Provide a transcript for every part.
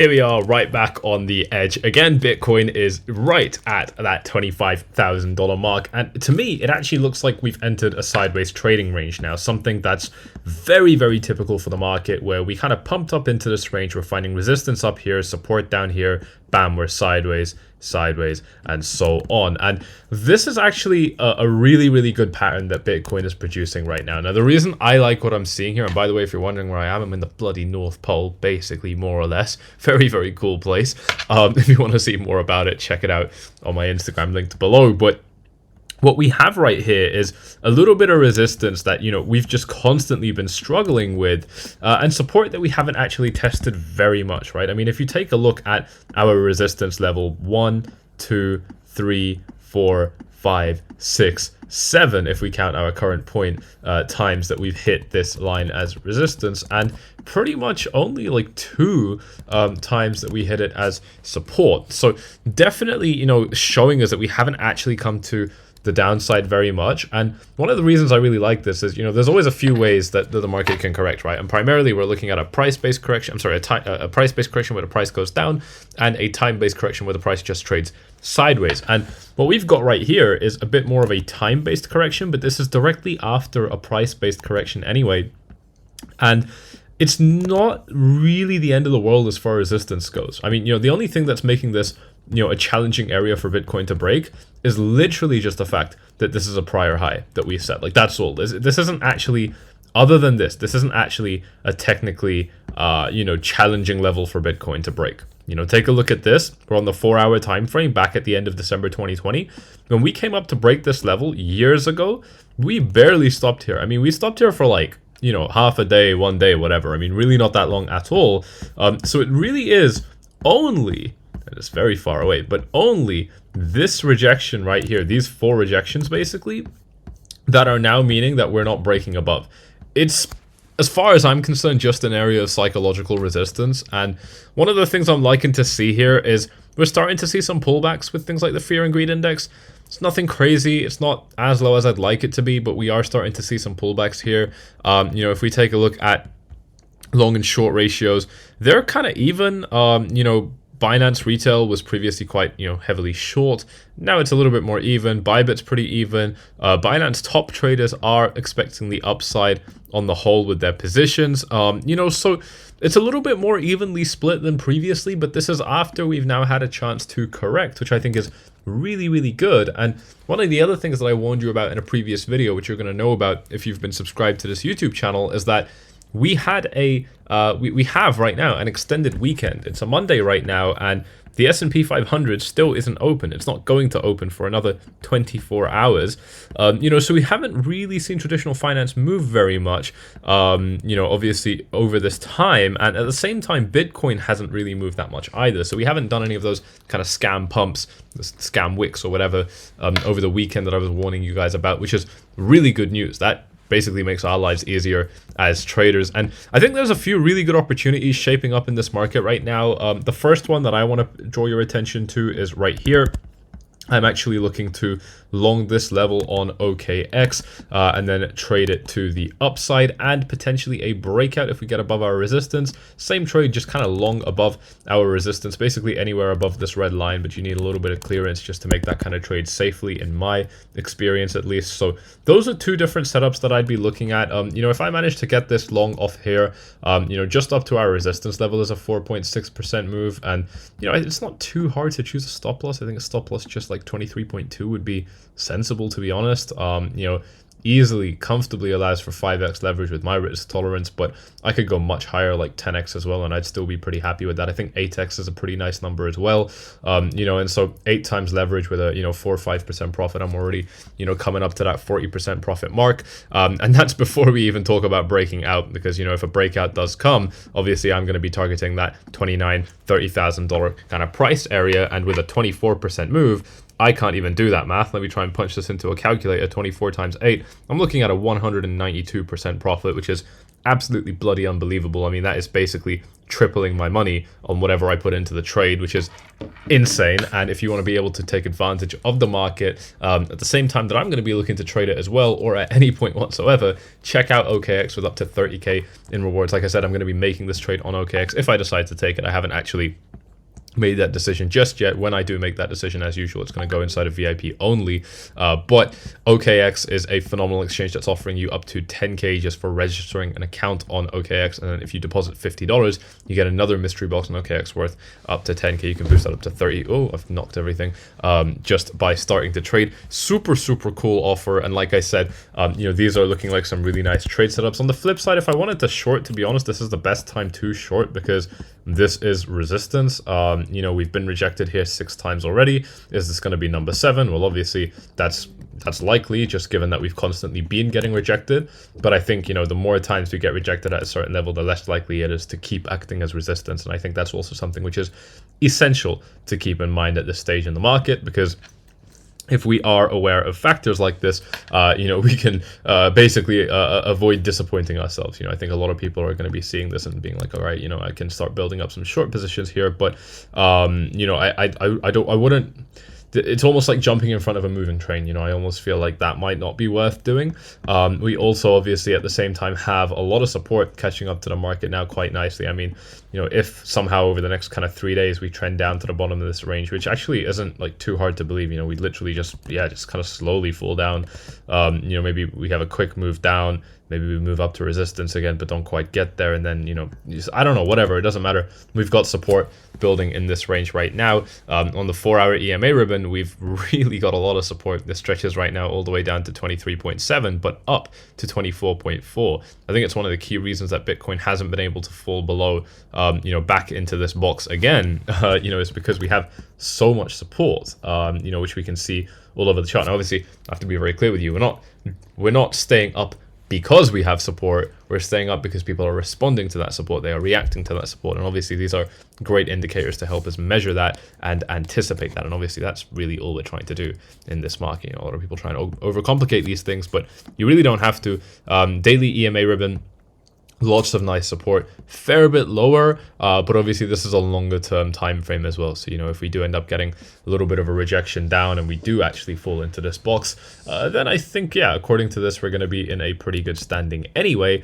Here we are right back on the edge. Again, Bitcoin is right at that $25,000 mark. And to me, it actually looks like we've entered a sideways trading range now, something that's very, very typical for the market, where we kind of pumped up into this range. We're finding resistance up here, support down here, bam, we're sideways, sideways, and so on. And this is actually a really, really good pattern that Bitcoin is producing right now. Now, the reason I like what I'm seeing here, and by the way, if you're wondering where I am, I'm in the bloody North Pole, basically, more or less. Very, very cool place. If you want to see more about it, check it out on my Instagram, linked below. But what we have right here is a little bit of resistance that, you know, we've just constantly been struggling with, and support that we haven't actually tested very much, right? I mean, if you take a look at our resistance level, 1, 2, 3, 4, 5, 6, 7, if we count our current point times that we've hit this line as resistance, and pretty much only like 2 times that we hit it as support. So definitely, you know, showing us that we haven't actually come to the downside very much. And one of the reasons I really like this is, you know, there's always a few ways that the market can correct, right? And primarily we're looking at a price-based correction. I'm sorry, a price-based correction where the price goes down, and a time-based correction where the price just trades sideways. And what we've got right here is a bit more of a time-based correction, but this is directly after a price-based correction anyway. And it's not really the end of the world as far as resistance goes. I mean, you know, the only thing that's making this, you know, a challenging area for Bitcoin to break is literally just the fact that this is a prior high that we set. Like, that's all. This isn't actually, other than this isn't actually a technically, you know, challenging level for Bitcoin to break. You know, take a look at this. We're on the 4-hour time frame back at the end of December 2020. When we came up to break this level years ago, we barely stopped here. I mean, we stopped here for like, you know, half a day, 1 day, whatever. I mean, really not that long at all. So it really is only, and it's very far away, but only this rejection right here, these 4 rejections basically, that are now meaning that we're not breaking above. It's, as far as I'm concerned, just an area of psychological resistance. And one of the things I'm liking to see here is we're starting to see some pullbacks with things like the fear and greed index. It's nothing crazy. It's not as low as I'd like it to be, but we are starting to see some pullbacks here. You know, if we take a look at long and short ratios, they're kind of even. You know, Binance Retail was previously quite, you know, heavily short. Now it's a little bit more even. Bybit's pretty even. Binance top traders are expecting the upside on the whole with their positions. You know, so it's a little bit more evenly split than previously, but this is after we've now had a chance to correct, which I think is really, really good. And one of the other things that I warned you about in a previous video, which you're going to know about if you've been subscribed to this YouTube channel, is that we had a we have right now an extended weekend. It's a Monday right now, and the S&P 500 still isn't open. It's not going to open for another 24 hours. You know, so we haven't really seen traditional finance move very much, you know, obviously over this time. And at the same time, Bitcoin hasn't really moved that much either. So we haven't done any of those kind of scam pumps, scam wicks or whatever, over the weekend that I was warning you guys about, which is really good news. That basically makes our lives easier as traders. And I think there's a few really good opportunities shaping up in this market right now. The first one that I want to draw your attention to is right here. I'm actually looking to long this level on OKX and then trade it to the upside and potentially a breakout if we get above our resistance. Same trade, just kind of long above our resistance, basically anywhere above this red line, but you need a little bit of clearance just to make that kind of trade safely, in my experience at least. So those are 2 different setups that I'd be looking at. You know, if I manage to get this long off here, you know, just up to our resistance level is a 4.6% move. And, you know, it's not too hard to choose a stop loss. I think a stop loss just like 23.2 would be sensible, to be honest. You know, easily, comfortably allows for 5x leverage with my risk tolerance, but I could go much higher, like 10x as well, and I'd still be pretty happy with that. I think 8x is a pretty nice number as well. You know, and so 8 times leverage with a, you know, 4 or 5% profit, I'm already, you know, coming up to that 40% profit mark. And that's before we even talk about breaking out, because, you know, if a breakout does come, obviously I'm going to be targeting that $29,000, $30,000 kind of price area, and with a 24% move, I can't even do that math. Let me try and punch this into a calculator. 24 times 8. I'm looking at a 192% profit, which is absolutely bloody unbelievable. I mean, that is basically tripling my money on whatever I put into the trade, which is insane. And if you want to be able to take advantage of the market at the same time that I'm going to be looking to trade it as well, or at any point whatsoever, check out OKX with up to 30k in rewards. Like I said, I'm going to be making this trade on OKX if I decide to take it. I haven't actually made that decision just yet. When I do make that decision, as usual, it's going to go inside of VIP only, but OKX is a phenomenal exchange that's offering you up to 10k just for registering an account on OKX, and then if you deposit $50 you get another mystery box on OKX worth up to 10k. You can boost that up to 30. Oh, I've knocked everything just by starting to trade. Super cool offer. And like I said, you know, these are looking like some really nice trade setups. On the flip side, if I wanted to short, to be honest, this is the best time to short because this is resistance. You know, we've been rejected here 6 times already. Is this going to be number 7? Well, obviously that's likely, just given that we've constantly been getting rejected. But I think, you know, the more times we get rejected at a certain level, the less likely it is to keep acting as resistance. And I think that's also something which is essential to keep in mind at this stage in the market, because if we are aware of factors like this, you know, we can basically avoid disappointing ourselves. You know, I think a lot of people are going to be seeing this and being like, all right, you know, I can start building up some short positions here, but you know, I wouldn't. It's almost like jumping in front of a moving train. You know, I almost feel like that might not be worth doing. We also obviously at the same time have a lot of support catching up to the market now quite nicely. I mean, you know, if somehow over the next kind of 3 days we trend down to the bottom of this range, which actually isn't like too hard to believe, you know, we literally just kind of slowly fall down. You know, maybe we have a quick move down, maybe we move up to resistance again, but don't quite get there. And then, you know, I don't know, whatever, it doesn't matter. We've got support building in this range right now. On the 4-hour EMA ribbon, we've really got a lot of support. This stretches right now all the way down to 23.7, but up to 24.4. I think it's one of the key reasons that Bitcoin hasn't been able to fall below, you know, back into this box again, you know, is because we have so much support, you know, which we can see all over the chart. Now, obviously, I have to be very clear with you. We're not staying up because we have support. We're staying up because people are responding to that support. They are reacting to that support. And obviously these are great indicators to help us measure that and anticipate that. And obviously that's really all we're trying to do in this market. You know, a lot of people try and overcomplicate these things, but you really don't have to. Daily EMA ribbon, lots of nice support, fair bit lower, but obviously this is a longer term time frame as well. So, you know, if we do end up getting a little bit of a rejection down and we do actually fall into this box, then I think, yeah, according to this, we're going to be in a pretty good standing anyway.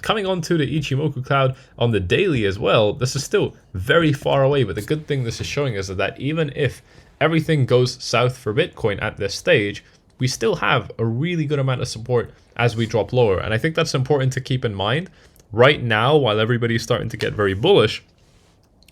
Coming on to the Ichimoku cloud on the daily as well, this is still very far away, but the good thing this is showing us is that even if everything goes south for Bitcoin at this stage, we still have a really good amount of support as we drop lower. And I think that's important to keep in mind. Right now, while everybody's starting to get very bullish,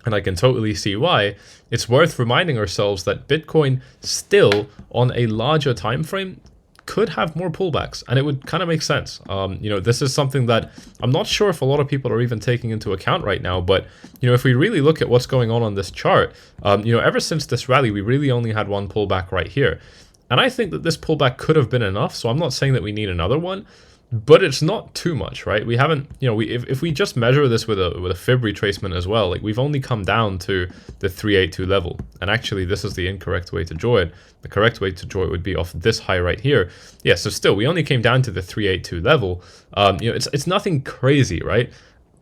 and I can totally see why, it's worth reminding ourselves that Bitcoin still on a larger time frame could have more pullbacks, and it would kind of make sense. You know, this is something that I'm not sure if a lot of people are even taking into account right now, but you know, if we really look at what's going on this chart, you know, ever since this rally, we really only had one pullback right here. And I think that this pullback could have been enough, so I'm not saying that we need another one, but it's not too much, right? We haven't, you know, if we just measure this with a fib retracement as well, like we've only come down to the 382 level. And actually, this is the incorrect way to draw it. The correct way to draw it would be off this high right here. Yeah, so still, we only came down to the 382 level. You know, it's nothing crazy, right?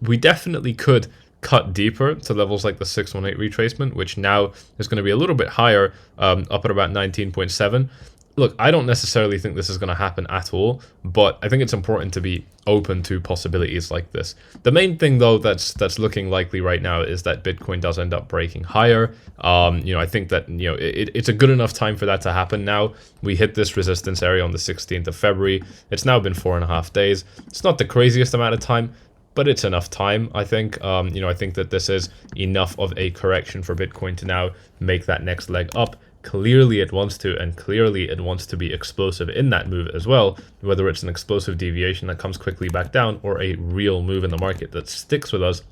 We definitely could cut deeper to levels like the 618 retracement, which now is going to be a little bit higher, up at about 19.7. Look, I don't necessarily think this is going to happen at all, but I think it's important to be open to possibilities like this. The main thing, though, that's looking likely right now is that Bitcoin does end up breaking higher. You know, I think that, you know, it's a good enough time for that to happen now. We hit this resistance area on the 16th of February. It's now been 4.5 days. It's not the craziest amount of time, but it's enough time, I think. You know, I think that this is enough of a correction for Bitcoin to now make that next leg up. Clearly it wants to, and clearly it wants to be explosive in that move as well, whether it's an explosive deviation that comes quickly back down or a real move in the market that sticks with us.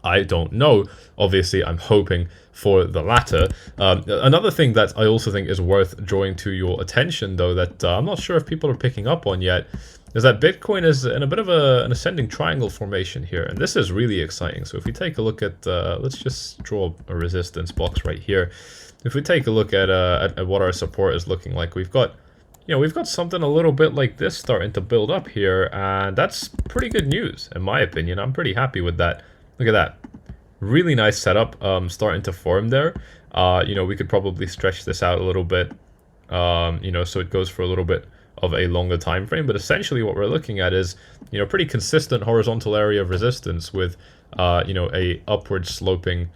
I don't know. Obviously, I'm hoping for the latter. Another thing that I also think is worth drawing to your attention, though, that I'm not sure if people are picking up on yet, is that Bitcoin is in a bit of an ascending triangle formation here. And this is really exciting. So if we take a look at, let's just draw a resistance box right here. If we take a look at what our support is looking like, we've got you know, we've got something a little bit like this starting to build up here, and that's pretty good news, in my opinion. I'm pretty happy with that. Look at that. Really nice setup starting to form there. You know, we could probably stretch this out a little bit, you know, so it goes for a little bit of a longer time frame. But essentially what we're looking at is, you know, pretty consistent horizontal area of resistance with, you know, a upward sloping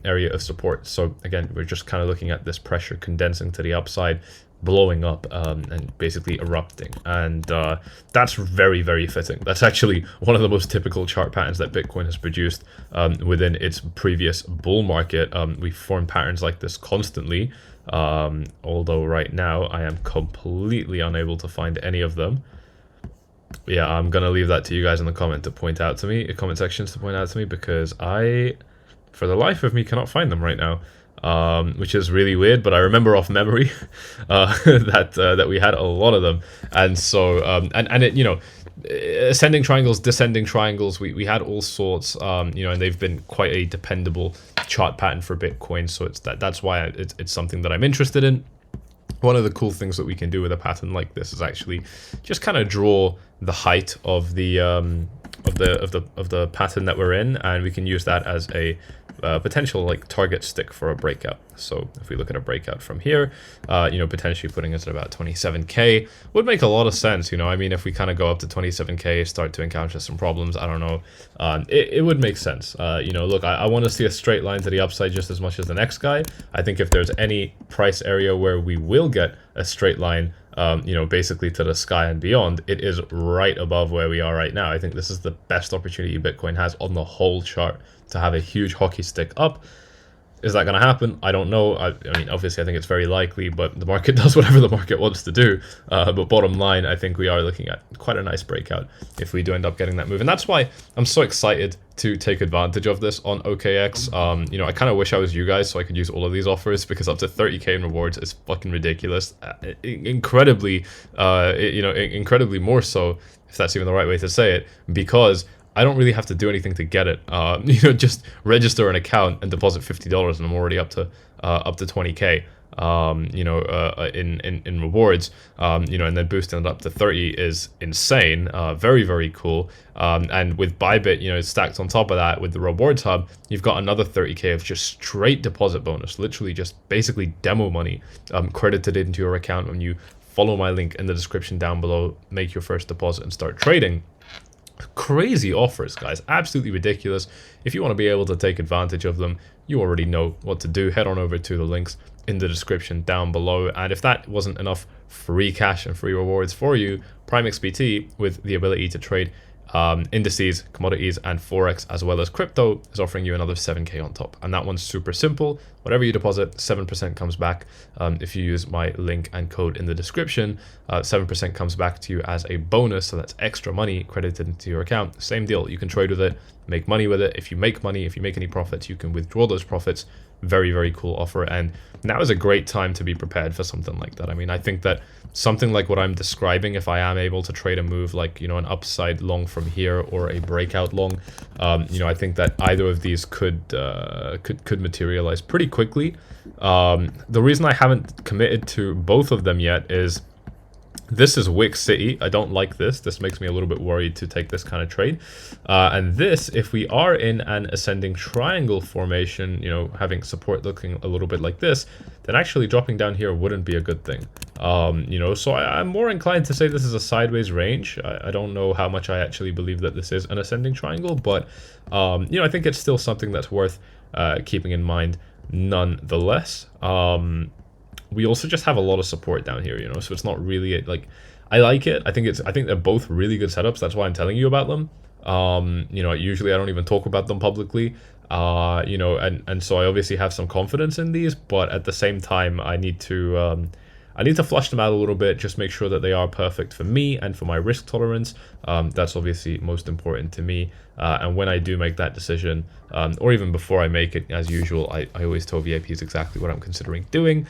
area of support. So again, we're just kind of looking at this pressure condensing to the upside, blowing up and basically erupting, and that's very, very fitting. That's actually one of the most typical chart patterns that Bitcoin has produced within its previous bull market. We form patterns like this constantly, although right now I am completely unable to find any of them. Yeah, I'm gonna leave that to you guys in the comment sections to point out to me, because I, for the life of me, cannot find them right now. Which is really weird, but I remember off memory that we had a lot of them, and so and it, you know, ascending triangles, descending triangles, we had all sorts, you know, and they've been quite a dependable chart pattern for Bitcoin. So that's why it's something that I'm interested in. One of the cool things that we can do with a pattern like this is actually just kind of draw the height of the pattern that we're in, and we can use that as a potential like target stick for a breakout. So if we look at a breakout from here, you know, potentially putting us at about 27k would make a lot of sense. You know, I mean, if we kind of go up to 27k, start to encounter some problems, I don't know, it would make sense. You know, look, I want to see a straight line to the upside just as much as the next guy. I think if there's any price area where we will get a straight line, you know, basically to the sky and beyond, it is right above where we are right now. I think this is the best opportunity Bitcoin has on the whole chart to have a huge hockey stick up. Is that going to happen? I don't know. I mean, obviously, I think it's very likely, but the market does whatever the market wants to do. But bottom line, I think we are looking at quite a nice breakout if we do end up getting that move. And that's why I'm so excited to take advantage of this on OKX. You know, I kind of wish I was you guys so I could use all of these offers, because up to 30k in rewards is fucking ridiculous. Incredibly, you know, incredibly more so, if that's even the right way to say it, because I don't really have to do anything to get it. You know, just register an account and deposit $50, and I'm already up to 20k. You know, in rewards. You know, and then boosting it up to 30 is insane. Very, very cool. And with Bybit, you know, stacked on top of that with the rewards hub, you've got another 30k of just straight deposit bonus. Literally, just basically demo money credited into your account when you follow my link in the description down below, make your first deposit, and start trading. Crazy offers, guys, absolutely ridiculous. If you want to be able to take advantage of them, you already know what to do. Head on over to the links in the description down below, and if that wasn't enough free cash and free rewards for you, Prime XBT, with the ability to trade indices, commodities, and forex, as well as crypto, is offering you another 7k on top. And that one's super simple. Whatever you deposit, 7% comes back. If you use my link and code in the description, 7% comes back to you as a bonus. So that's extra money credited into your account. Same deal. You can trade with it, make money with it. If you make money, if you make any profits, you can withdraw those profits. Very, very cool offer, and now is a great time to be prepared for something like that. I mean, I think that something like what I'm describing, if I am able to trade a move like, you know, an upside long from here or a breakout long, you know, I think that either of these could materialize pretty quickly. The reason I haven't committed to both of them yet is this is 𝐿𝐶𝐶𝐻. I don't like this. This makes me a little bit worried to take this kind of trade. And this, if we are in an ascending triangle formation, you know, having support looking a little bit like this, then actually dropping down here wouldn't be a good thing. You know, so I'm more inclined to say this is a sideways range. I don't know how much I actually believe that this is an ascending triangle, but, you know, I think it's still something that's worth keeping in mind nonetheless. We also just have a lot of support down here, you know, so it's not really like, I like it. I think they're both really good setups. That's why I'm telling you about them. You know, usually I don't even talk about them publicly, you know, and so I obviously have some confidence in these, but at the same time, I need to flush them out a little bit, just make sure that they are perfect for me and for my risk tolerance. That's obviously most important to me. And when I do make that decision, or even before I make it, as usual, I always tell VIPs exactly what I'm considering doing,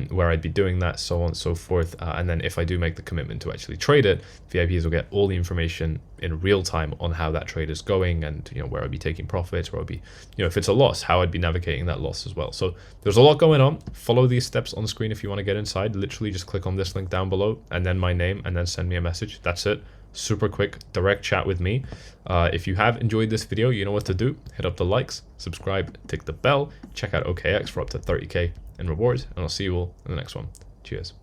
where I'd be doing that, so on and so forth. And then if I do make the commitment to actually trade it, VIPs will get all the information in real time on how that trade is going, and, you know, where I'd be taking profits, where I'd be, you know, if it's a loss, how I'd be navigating that loss as well. So there's a lot going on. Follow these steps on screen if you want to get inside. literally just click on this link down below and then my name and then send me a message. That's it. Super quick, direct chat with me. If you have enjoyed this video, you know what to do. Hit up the likes, subscribe, tick the bell, check out OKX for up to 30k in rewards, and I'll see you all in the next one. Cheers.